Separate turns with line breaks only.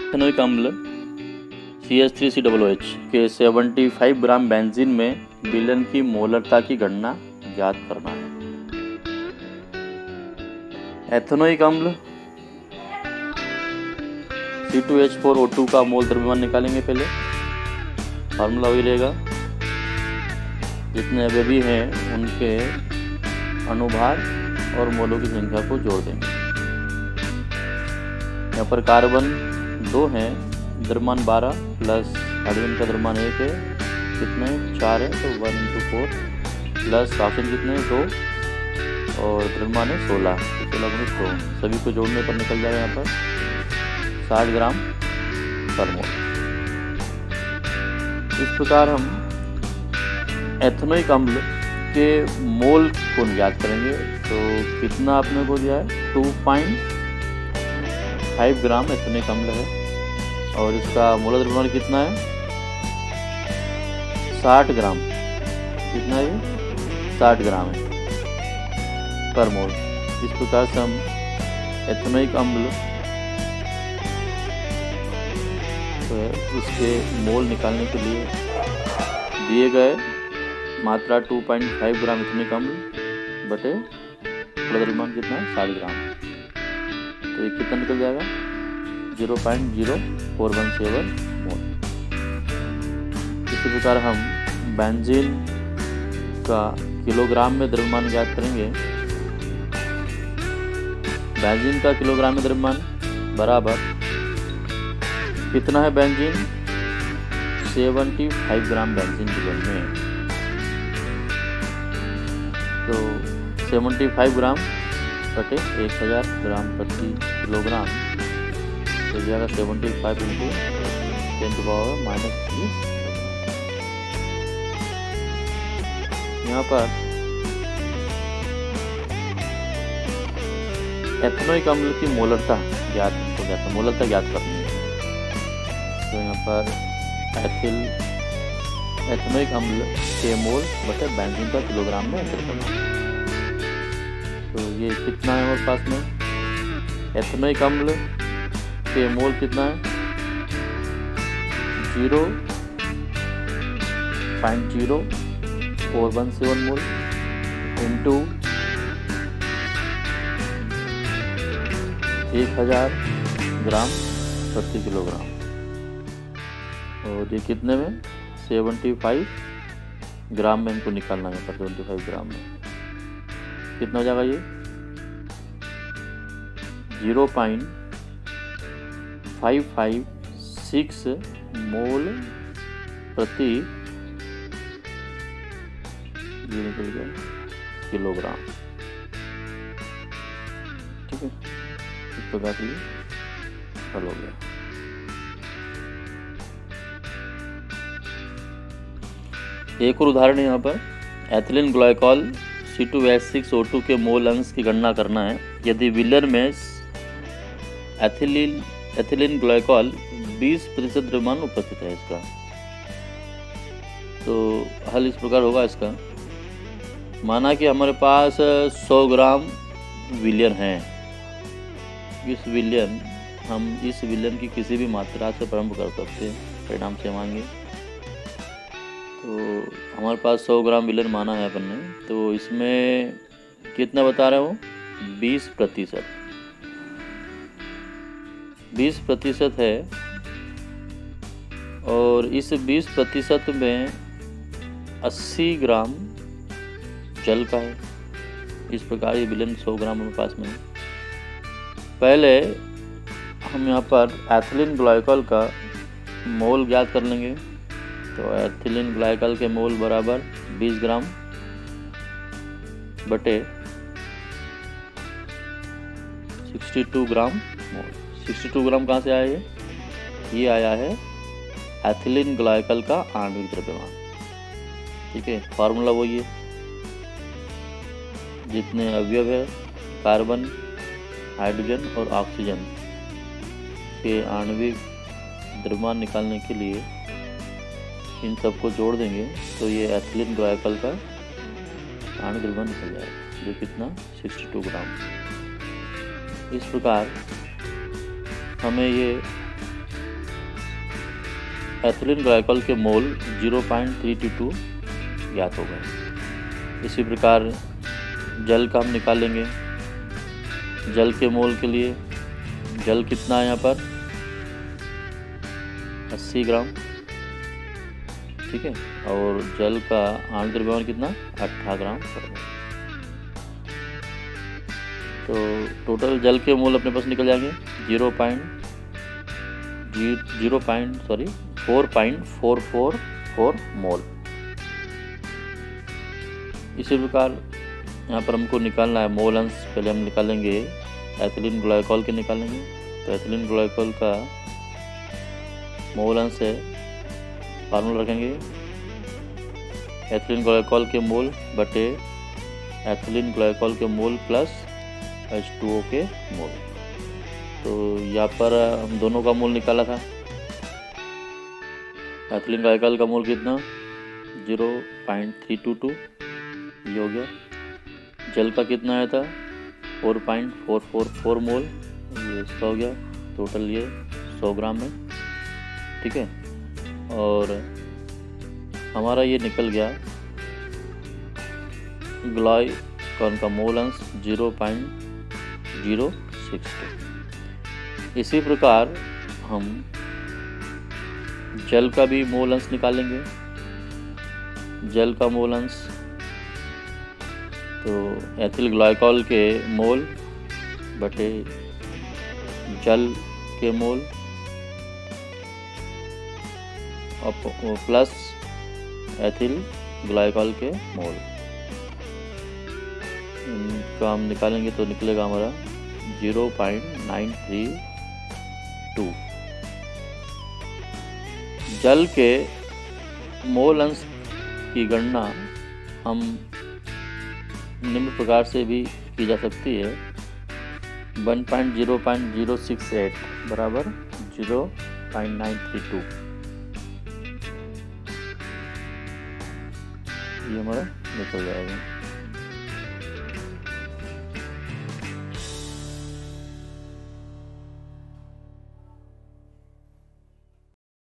Ethanoic अम्ल CH3COOH के 75 gram benzene में विलेन की मोलरता की गणना ज्ञात करना है। एथेनोइक अम्ल C2H4O2 का मोल द्रव्यमान निकालेंगे। पहले फार्मूला वही रहेगा, जितने अवयवी हैं उनके अनुभार और मोलों की संख्या को जोड़ देंगे। यहाँ पर कार्बन 2 हैं, द्रव्यमान 12 प्लस हाइड्रोजन का द्रव्यमान 1 है, कितने 4 है, तो 1 × 4 प्लस ऑक्सीजन कितने 2 और द्रव्यमान है 16, तो 16 सभी को जोड़ने पर निकल जाएगा यहाँ पर 60 ग्राम पर मोल। इस प्रकार हम एथेनोइक अम्ल के मोल को ज्ञात करेंगे। तो कितना आपने को दिया है 2.5 ग्राम एथेनोइक अम्ल है और इसका मोल द्रव्यमान कितना है 60 ग्राम, कितना है 60 ग्राम है पर मोल। इस प्रकार से हम एथेनोइक अम्ल तो है उसके मोल निकालने के लिए दिए गए मात्रा 2.5 ग्राम एथेनोइक अम्ल बटे द्रव्यमान कितना है 60 ग्राम, तो ये कितना निकल जाएगा 0.0417 मोल। इसी प्रकार हम बेंजीन का किलोग्राम में द्रव्यमान ज्ञात करेंगे। बेंजीन का किलोग्राम में द्रव्यमान बराबर कितना है बेंजीन 75 ग्राम बेंजीन किलो में, तो 75 ग्राम बटे 1000 ग्राम प्रति किलोग्राम तो जाएगा 75 × 10⁻³ यहाँ पर एथेनोइक अम्ल की मोलरता ज्ञात करनी है। तो यहाँ पर एथेनोइक अम्ल के मोल बटे बेंजीन का किलोग्राम में अंतर करना है। तो ये कितना है हमारे पास में एथेनोइक अम्ल के मोल कितना है 0.0417 मोल इंटू 1000 ग्राम प्रति किलोग्राम और ये कितने में 75 ग्राम में इनको निकालना है। 75 ग्राम में कितना हो जाएगा ये 0.556 मोल प्रति ये निकल गया किलोग्राम। ठीक है, इस प्रकार से हल हो गया। एक और उदाहरण है यहाँ पर एथिलीन ग्लाइकॉल C2H6O2 के मोल अंश की गणना करना है। यदि विलेन में एथिलीन ग्लाइकॉल 20% द्रव्यमान उपस्थित है इसका, तो हल इस प्रकार होगा इसका। माना कि हमारे पास 100 ग्राम विलेन है। इस विलेन की किसी भी मात्रा से प्रारंभ कर सकते हैं, परिणाम से मांगे। तो हमारे पास 100 ग्राम विलेन माना है अपन ने, तो इसमें कितना बता रहे हो 20% है और इस 20% में 80 ग्राम जल का है। इस प्रकार ये विलेन 100 ग्राम हमारे पास में है। पहले हम यहाँ पर एथिलीन ग्लाइकॉल का मोल ज्ञात कर लेंगे। तो एथिलीन ग्लाइकॉल के मोल बराबर 20 ग्राम बटे 62 ग्राम मोल। 62 ग्राम कहाँ से आया ये आया है एथिलीन ग्लाइकॉल का आणविक द्रव्यमान। ठीक है, फार्मूला वही है, जितने अवयव है कार्बन हाइड्रोजन और ऑक्सीजन के आणविक द्रव्यमान निकालने के लिए इन सबको जोड़ देंगे तो ये एथिलीन ग्लाइकॉल का आणविक द्रव्यमान निकल जाएगा। जो कितना 62 ग्राम। इस प्रकार हमें ये एथिलीन ग्लाइकॉल के मोल 0.322 ज्ञात हो गए। इसी प्रकार जल का हम निकालेंगे। जल के मोल के लिए जल कितना है यहाँ पर 80 ग्राम, ठीक है, और जल का आणविक द्रव्यमान कितना 18 ग्राम पर मोल। तो टोटल जल के मोल अपने पास निकल जाएंगे 4.444 मोल। इसी प्रकार यहाँ पर हमको निकालना है मोल अंश। पहले हम निकालेंगे एथिलीन ग्लाइकॉल के निकालेंगे। तो एथिलीन ग्लाइकॉल का मोल अंश है, फार्मूला रखेंगे एथिलीन ग्लाइकॉल के मोल बटे एथिलीन ग्लाइकॉल के मोल प्लस H2O के मोल। तो यहाँ पर हम दोनों का मोल निकाला था। एथिलीन ग्लाइकॉल का मोल कितना 0.322 ये हो गया। जल का कितना आया था 4.444 मोल, ये इसका हो गया। टोटल ये 100 ग्राम में, ठीक है। और हमारा ये निकल गया ग्लाइकॉल का मोल अंश 0.062। इसी प्रकार हम जल का भी मोल अंश निकालेंगे। जल का मोल अंश तो एथिल ग्लाइकॉल के मोल बटे जल के मोल और प्लस एथिल ग्लाइकॉल के मोल, इनका हम निकालेंगे तो निकलेगा हमारा 0.932। जल के मोल अंश की गणना हम निम्न प्रकार से भी की जा सकती है। 1.068 बराबर 0.932, ये हमारा निकल जाएगा।